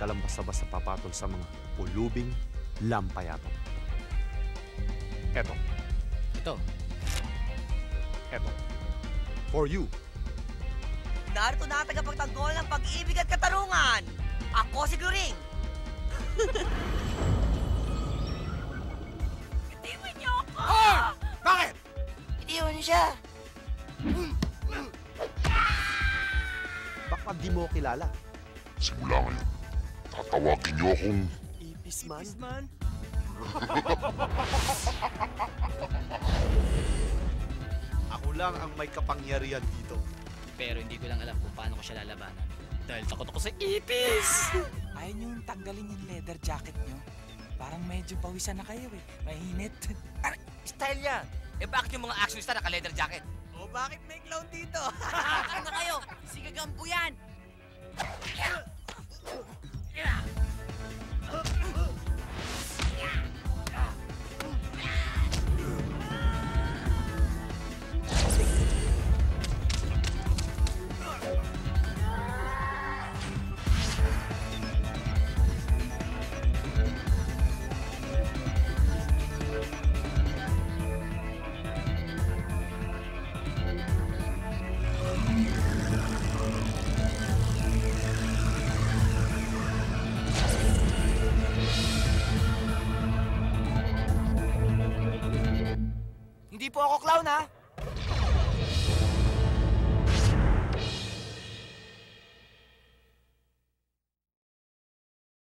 ka lang basta-basta papatol sa mga pulubing lampayato. Eto. Ito. Eto. For you. Narito na ang tagapagtanggol ng pag-ibig at katarungan. Ako si Gluring. Itiwan niyo ako! Hoy! Bakit? Itiwan niyo siya. Baka di mo kilala. Simula ngayon, tatawagin niyo akong Ipis man? Ako lang ang may kapangyarihan dito. Pero hindi ko lang alam kung paano ko siya lalabanan. Dahil takot ako sa ipis! Ayaw niyong tanggalin yung leather jacket niyo. Parang medyo pawisan na kayo eh. Mainit. Style yan. Eh bakit yung mga actionista naka-leather jacket? O bakit may clown dito? Ano na kayo? Sigagampo yan! Hindi po ako clown ha.